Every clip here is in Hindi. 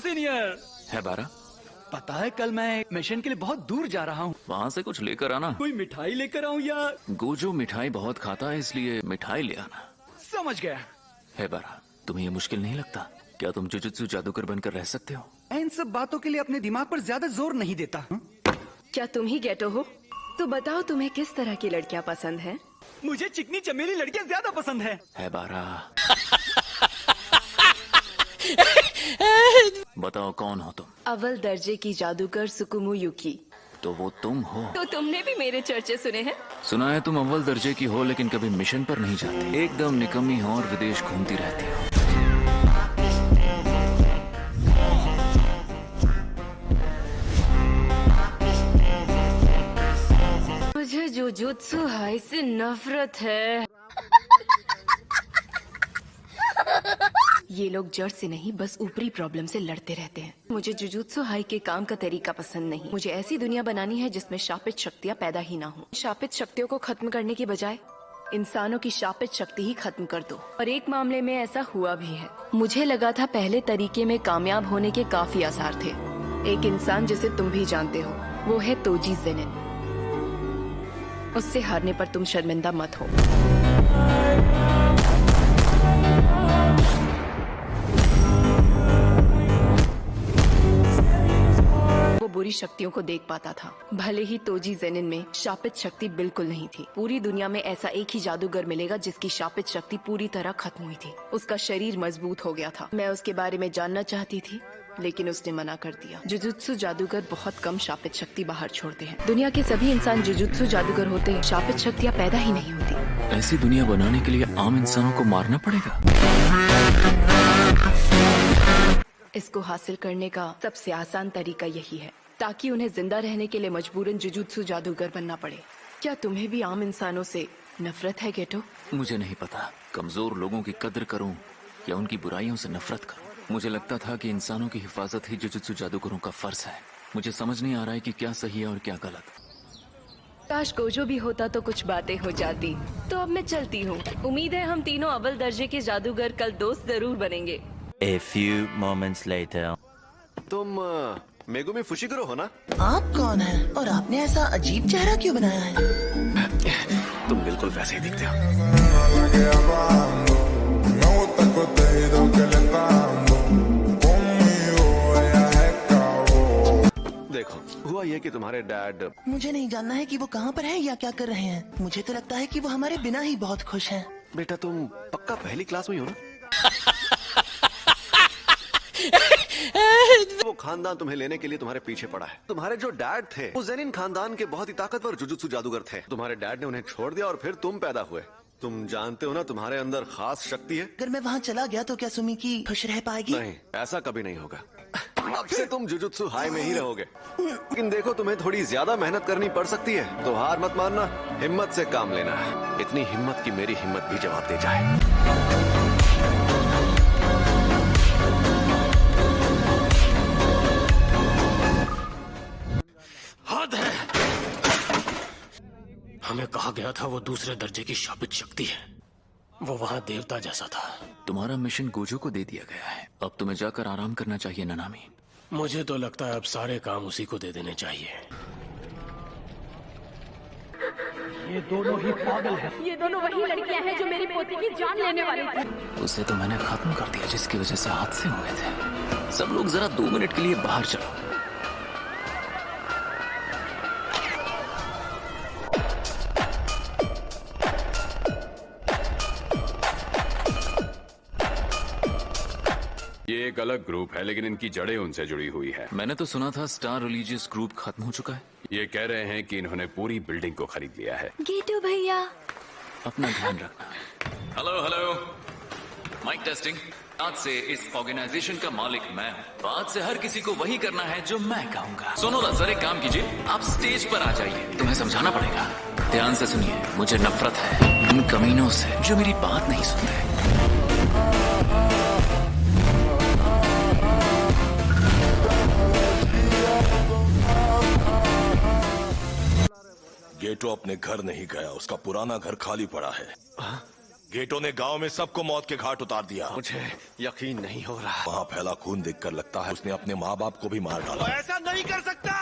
सीनियर। है बारा, पता है कल मैं मिशन के लिए बहुत दूर जा रहा हूँ। वहाँ से कुछ लेकर आना। कोई मिठाई लेकर आऊँ या? गोजो मिठाई बहुत खाता है, इसलिए मिठाई ले आना। समझ गया। है बारा, तुम्हें ये मुश्किल नहीं लगता? क्या तुम जुजुत्सु जादूगर बनकर रह सकते हो? मैं इन सब बातों के लिए अपने दिमाग पर ज्यादा जोर नहीं देता। क्या तुम ही गेटो हो? तो बताओ तुम्हें किस तरह की लड़कियाँ पसंद हैं? मुझे चिकनी चमेली लड़कियाँ ज्यादा पसंद है बारा। बताओ कौन हो तुम? अव्वल दर्जे की जादूगर सुकुमो युकी। तो वो तुम हो? तो तुमने भी मेरे चर्चे सुने हैं? सुना है तुम अव्वल दर्जे की हो, लेकिन कभी मिशन पर नहीं जाती। एकदम निकम्मी हो और विदेश घूमती रहती हो। मुझे जुजुत्सु हाई से नफरत है। ये लोग जड़ से नहीं, बस ऊपरी प्रॉब्लम से लड़ते रहते हैं। मुझे जुजुत्सु हाई के काम का तरीका पसंद नहीं। मुझे ऐसी दुनिया बनानी है जिसमें शापित शक्तियाँ पैदा ही ना हो। शापित शक्तियों को खत्म करने की बजाय इंसानों की शापित शक्ति ही खत्म कर दो। और एक मामले में ऐसा हुआ भी है। मुझे लगा था पहले तरीके में कामयाब होने के काफी आसार थे। एक इंसान जिसे तुम भी जानते हो, वो है तोजी जेनिन। उससे हारने पर तुम शर्मिंदा मत हो। वो बुरी शक्तियों को देख पाता था। भले ही तोजी जेनिन में शापित शक्ति बिल्कुल नहीं थी। पूरी दुनिया में ऐसा एक ही जादूगर मिलेगा जिसकी शापित शक्ति पूरी तरह खत्म हुई थी। उसका शरीर मजबूत हो गया था। मैं उसके बारे में जानना चाहती थी, लेकिन उसने मना कर दिया। जुजुत्सु जादूगर बहुत कम शापित शक्ति बाहर छोड़ते हैं। दुनिया के सभी इंसान जुजुत्सु जादूगर होते हैं, शापित शक्तियाँ पैदा ही नहीं होती। ऐसी दुनिया बनाने के लिए आम इंसानों को मारना पड़ेगा। इसको हासिल करने का सबसे आसान तरीका यही है, ताकि उन्हें जिंदा रहने के लिए मजबूरन जुजुत्सु जादूगर बनना पड़े। क्या तुम्हें भी आम इंसानों से नफरत है गेटो? मुझे नहीं पता, कमजोर लोगों की कद्र करूं या उनकी बुराइयों से नफरत करूं। मुझे लगता था कि इंसानों की हिफाजत ही जुजुत्सु जादूगरों का फर्ज है। मुझे समझ नहीं आ रहा है कि क्या सही है और क्या गलत। काश गोजो भी होता तो कुछ बातें हो जाती। तो अब मैं चलती हूँ। उम्मीद है हम तीनों अव्वल दर्जे के जादूगर कल दोस्त जरूर बनेंगे। A few moments later. तुम मेगुमी फुशिकुरो हो ना? आप कौन हैं? और आपने ऐसा अजीब चेहरा क्यों बनाया है? तुम बिल्कुल वैसे ही दिखते हो। देखो, हुआ ये कि तुम्हारे डैड। मुझे नहीं जानना है कि वो कहाँ पर है या क्या कर रहे हैं। मुझे तो लगता है कि वो हमारे बिना ही बहुत खुश हैं। बेटा तुम पक्का पहली क्लास में ही हो ना? वो खानदान तुम्हें लेने के लिए तुम्हारे पीछे पड़ा है। तुम्हारे जो डैड थे वो जेनिन खानदान के बहुत ही ताकतवर जुजुत्सु जादूगर थे। तुम्हारे डैड ने उन्हें छोड़ दिया और फिर तुम पैदा हुए। तुम जानते हो ना तुम्हारे अंदर खास शक्ति है। अगर मैं वहाँ चला गया तो क्या सुमी की खुश रह पाएगी? नहीं, ऐसा कभी नहीं होगा। अब से तुम जुजुत्सु हाई में ही रहोगे। लेकिन देखो, तुम्हें थोड़ी ज्यादा मेहनत करनी पड़ सकती है, तो हार मत मानना, हिम्मत से काम लेना। इतनी हिम्मत की मेरी हिम्मत भी जवाब दे जाए। हद है। हमें कहा गया था वो दूसरे दर्जे की शापित शक्ति है। वो वहाँ देवता जैसा था। तुम्हारा मिशन गोजो को दे दिया गया है। अब तुम्हें जाकर आराम करना चाहिए ननामी। मुझे तो लगता है अब सारे काम उसी को दे देने चाहिए। ये दोनों ही पागल हैं। ये दोनों वही लड़कियां हैं जो मेरी पोती की जान लेने वाली थी। उसे तो मैंने खत्म कर दिया, जिसकी वजह से हादसे हुए थे। सब लोग जरा 2 मिनट के लिए बाहर चलो। ये एक अलग ग्रुप है, लेकिन इनकी जड़ें उनसे जुड़ी हुई है। मैंने तो सुना था स्टार रिलीजियस ग्रुप खत्म हो चुका है। ये कह रहे हैं कि इन्होंने पूरी बिल्डिंग को खरीद लिया है। गेटो भैया, अपना ध्यान रखना। Hello hello, mike testing. आज से इस ऑर्गेनाइजेशन का मालिक मैं हूँ। आज से हर किसी को वही करना है जो मैं कहूँगा। सुनो ना सर, एक काम कीजिए, आप स्टेज पर आ जाइए। तुम्हें समझाना पड़ेगा। ध्यान से सुनिए, मुझे नफरत है इन कमीनों से जो मेरी बात नहीं सुनते। गेटो अपने घर नहीं गया, उसका पुराना घर खाली पड़ा है। गेटो ने गांव में सबको मौत के घाट उतार दिया। मुझे यकीन नहीं हो रहा। वहाँ फैला खून देखकर लगता है उसने अपने माँ बाप को भी मार डाला। ऐसा नहीं कर सकता।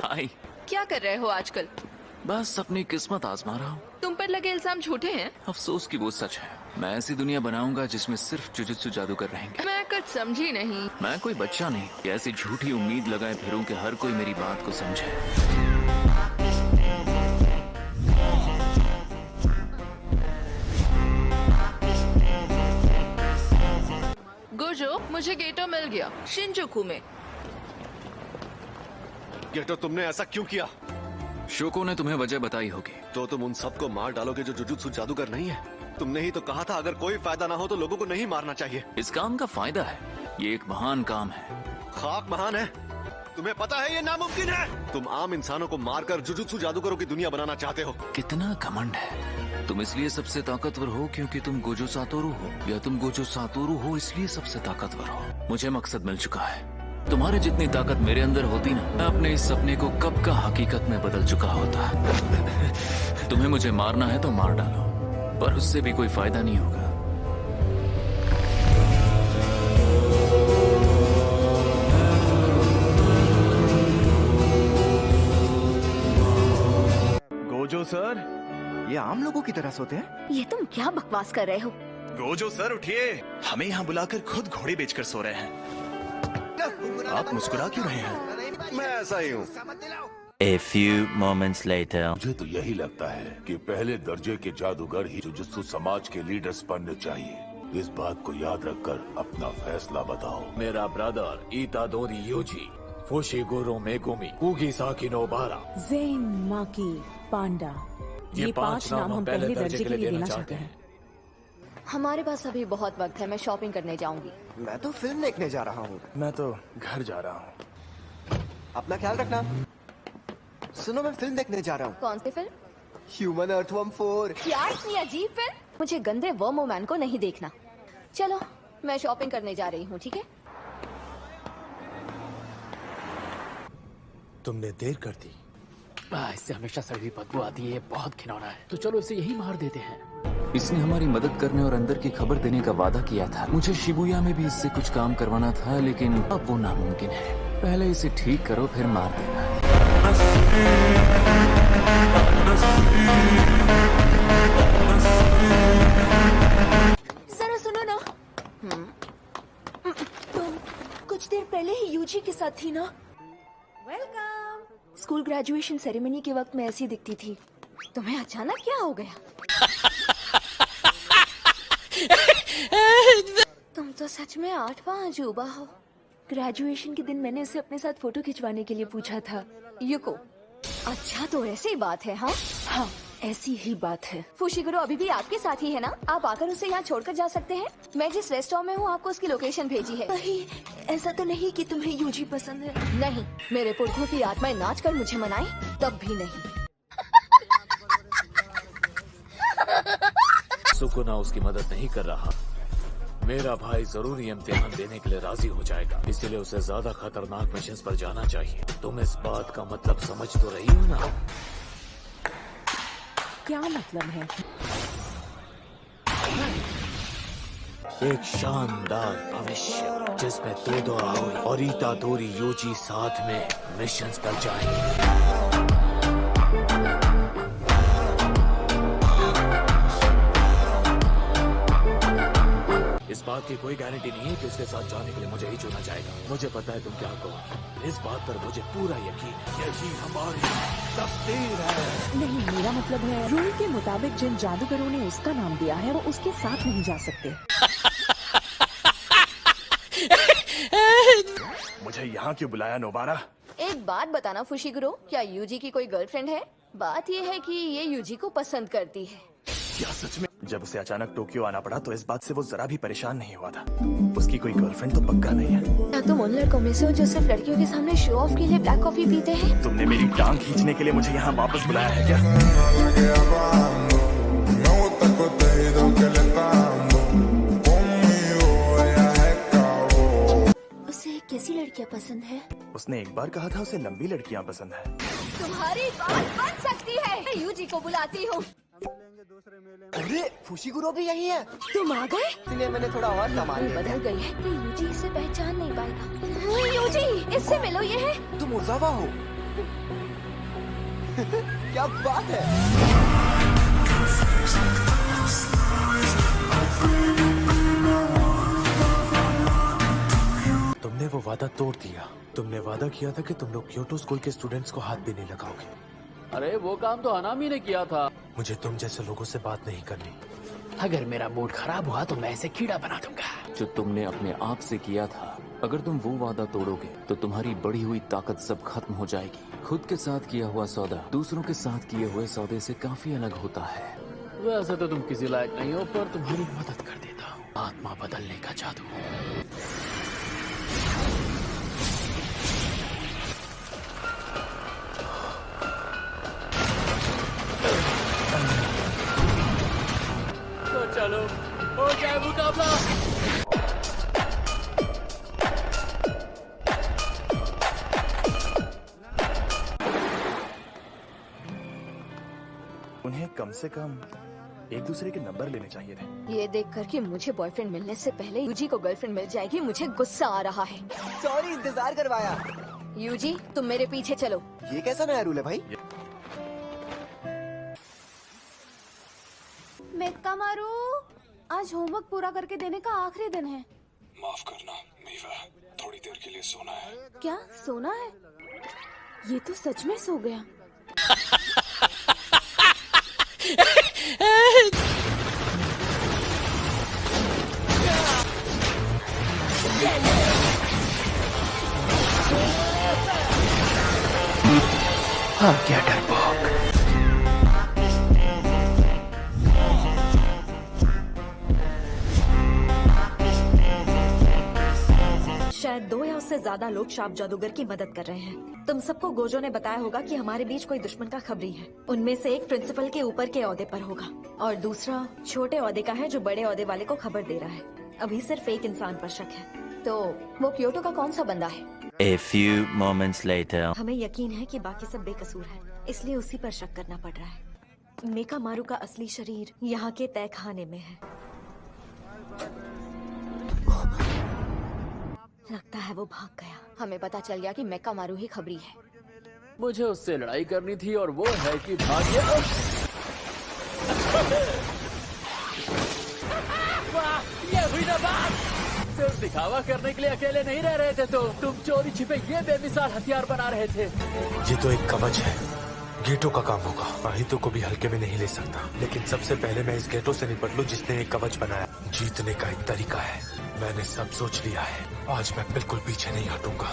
हाय। क्या कर रहे हो आजकल? बस अपनी किस्मत आजमा रहा हूँ। तुम पर लगे इल्जाम झूठे हैं। अफसोस कि वो सच है। मैं ऐसी दुनिया बनाऊंगा जिसमें सिर्फ जुजुत्सु जादूगर रहेंगे। मैं कुछ समझी नहीं। मैं कोई बच्चा नहीं कि ऐसी झूठी उम्मीद लगाए फिरूं कि हर कोई मेरी बात को समझे। गोजो, मुझे गेटो मिल गया शिनजुकू में। गेटो, तुमने ऐसा क्यों किया? शोको ने तुम्हें वजह बताई होगी। तो तुम उन सबको मार डालोगे जो जुजुत्सु जादूगर नहीं है। तुमने ही तो कहा था अगर कोई फायदा ना हो तो लोगों को नहीं मारना चाहिए। इस काम का फायदा है। ये एक महान काम है। खाक महान है। तुम्हें पता है ये नामुमकिन है। तुम आम इंसानों को मारकर जुजुत्सु जादूगरों की दुनिया बनाना चाहते हो। कितना घमंड है। तुम इसलिए सबसे ताकतवर हो क्योंकि तुम गोजो सातोरु हो, या तुम गोजो सातोरु हो इसलिए सबसे ताकतवर हो। मुझे मकसद मिल चुका है। तुम्हारे जितनी ताकत मेरे अंदर होती ना, मैं अपने इस सपने को कब का हकीकत में बदल चुका होता। तुम्हें मुझे मारना है तो मार डालो, पर उससे भी कोई फायदा नहीं होगा। गोजो सर, ये आम लोगों की तरह सोते हैं? ये तुम क्या बकवास कर रहे हो? गोजो सर उठिए, हमें यहाँ बुलाकर खुद घोड़े बेचकर सो रहे हैं। आप मुस्कुरा क्यों रहे हैं? मैं ऐसा ही हूँ। A few moments later. मुझे तो यही लगता है कि पहले दर्जे के जादूगर ही जुजुत्सु समाज के लीडर्स बनने चाहिए। इस बात को याद रखकर अपना फैसला बताओ। मेरा brother Itadori Yuji, Fushiguro Megumi, Kugisaki Nobara, Zen Maki Panda, ये 5 नाम हम पहले दर्जे के लिए देना चाहते हैं। हमारे पास अभी बहुत वक्त है। मैं शॉपिंग करने जाऊंगी। मैं तो फिल्म देखने जा रहा हूँ। मैं तो घर जा रहा हूँ। अपना ख्याल रखना। सुनो, मैं फिल्म देखने जा रहा हूँ। कौन सी फिल्म? Human earthworm 4। क्या इतनी अजीब फिल्म? मुझे गंदे वर्मोमैन को नहीं देखना। चलो, मैं शॉपिंग करने जा रही हूँ, ठीक है? तुमने देर कर दी। इससे हमेशा सड़ी बदबू आती है। ये बहुत घिनौना है। तो चलो इसे यही मार देते हैं। इसने हमारी मदद करने और अंदर की खबर देने का वादा किया था। मुझे शिबुया में भी इससे कुछ काम करवाना था, लेकिन अब वो नामुमकिन है। पहले इसे ठीक करो, फिर मार देना। जरा सुनो ना। तुम कुछ देर पहले ही यूजी के साथ थी ना? वेलकम। स्कूल ग्रेजुएशन सेरेमनी के वक्त मैं ऐसी दिखती थी। तुम्हें अचानक क्या हो गया? तुम तो सच में 8वां अजूबा हो। ग्रेजुएशन के दिन मैंने इसे अपने साथ फोटो खिंचवाने के लिए पूछा था। युको, अच्छा तो ऐसी बात है। हाँ हाँ, ऐसी ही बात है। फुशिगुरो अभी भी आपके साथ ही है ना? आप आकर उसे यहाँ छोड़कर जा सकते हैं। मैं जिस रेस्टोरेंट में हूँ आपको उसकी लोकेशन भेजी है। नहीं, ऐसा तो नहीं कि तुम्हें यूजी पसंद है। नहीं, मेरे पुरखों की आत्माएं नाच कर मुझे मनाए, तब भी नहीं। सुकुना उसकी मदद नहीं कर रहा। मेरा भाई जरूरी इम्तिहान देने के लिए राजी हो जाएगा, इसीलिए उसे ज्यादा खतरनाक मिशन पर जाना चाहिए। तुम इस बात का मतलब समझ तो रही हो ना? क्या मतलब है? एक शानदार भविष्य जिसमें तोदो आओरी और इतादोरी यूजी साथ में मिशन पर जाएंगे। इस बात की कोई गारंटी नहीं है कि उसके साथ जाने के लिए मुझे ही चुना जाएगा। मुझे पता है तुम क्या कहोगे। इस बात पर मुझे पूरा यकीन है। यही हमारी तकदीर है। नहीं, मेरा मतलब है रूल के मुताबिक जिन जादूगरों ने उसका नाम दिया है वो उसके साथ नहीं जा सकते। मुझे यहाँ क्यों बुलाया नोबारा? एक बात बताना फुशिगुरो, क्या यूजी की कोई गर्लफ्रेंड है? बात ये है कि ये यूजी को पसंद करती है। क्या सच में? जब उसे अचानक टोक्यो आना पड़ा तो इस बात से वो जरा भी परेशान नहीं हुआ था। उसकी कोई गर्लफ्रेंड तो पक्का नहीं है। क्या तुम उन लड़कों में से हो जो सिर्फ लड़कियों के सामने शो ऑफ के लिए ब्लैक कॉफी पीते हैं? तुमने मेरी टांग खींचने के लिए मुझे यहाँ वापस बुलाया है क्या? उसे कैसी लड़कियाँ पसंद है? उसने एक बार कहा था उसे लंबी लड़कियाँ पसंद है। तुम्हारी बात बन सकती है। मैं यूजी को बुलाती हूँ। अरे फुशीगुरो भी यही है। तुम आ गए? इसलिए मैंने थोड़ा और सामान ले बदल गई है कि यूजी इसे पहचान नहीं पाएगा। यूजी, इससे मिलो, ये है। तुम उर्जावा हो। क्या बात है। तुमने वो वादा तोड़ दिया। तुमने वादा किया था कि तुम लोग क्योटो स्कूल के स्टूडेंट्स को हाथ भी नहीं लगाओगे। अरे वो काम तो अनामी ने किया था। मुझे तुम जैसे लोगों से बात नहीं करनी। अगर मेरा मूड खराब हुआ तो मैं इसे कीड़ा बना दूंगा। जो तुमने अपने आप से किया था, अगर तुम वो वादा तोड़ोगे तो तुम्हारी बढ़ी हुई ताकत सब खत्म हो जाएगी। खुद के साथ किया हुआ सौदा दूसरों के साथ किए हुए सौदे से काफी अलग होता है। वैसे तो तुम किसी लायक नहीं हो, पर तुम्हारी मदद कर देता हूँ। आत्मा बदलने का जादू। तो चलो हो जाए मुकाबला। उन्हें कम से कम एक दूसरे के नंबर लेने चाहिए थे। ये देखकर कि मुझे बॉयफ्रेंड मिलने से पहले यूजी को गर्लफ्रेंड मिल जाएगी, मुझे गुस्सा आ रहा है। सॉरी, इंतजार करवाया। यूजी, तुम मेरे पीछे चलो। ये कैसा नया रूल है भाई? मेक्का मारू, आज होमवर्क पूरा करके देने का आखिरी दिन है। माफ करना मीवा, थोड़ी देर के लिए सोना है। क्या सोना है? ये तो सच में सो गया। हाँ क्या डरपोक। शायद 2 या उससे ज्यादा लोग शाप जादूगर की मदद कर रहे हैं। तुम सबको गोजो ने बताया होगा कि हमारे बीच कोई दुश्मन का खबरी है। उनमें से एक प्रिंसिपल के ऊपर के ओहदे पर होगा और दूसरा छोटे ओहदे का है जो बड़े ओहदे वाले को खबर दे रहा है। अभी सिर्फ एक इंसान पर शक है। तो वो क्योटो का कौन सा बंदा है? A few moments later. हमें यकीन है कि बाकी सब बेकसूर है, इसलिए उसी पर शक करना पड़ रहा है। मेका मारू का असली शरीर यहाँ के तहखाने में है। लगता है वो भाग गया। हमें पता चल गया कि मेक्का मारू ही खबरी है। मुझे उससे लड़ाई करनी थी और वो है कि भाग्य। वाह, ये हुई ना बात। सिर्फ दिखावा करने के लिए अकेले नहीं रह रहे थे तुम चोरी छिपे ये बेमिसाल हथियार बना रहे थे। ये तो एक कवच है, गेटो का काम होगा। माहितो को भी हल्के में नहीं ले सकता, लेकिन सबसे पहले मैं इस गेटो से निपट लूं जिसने एक कवच बनाया। जीतने का एक तरीका है, मैंने सब सोच लिया है। आज मैं बिल्कुल पीछे नहीं हटूंगा।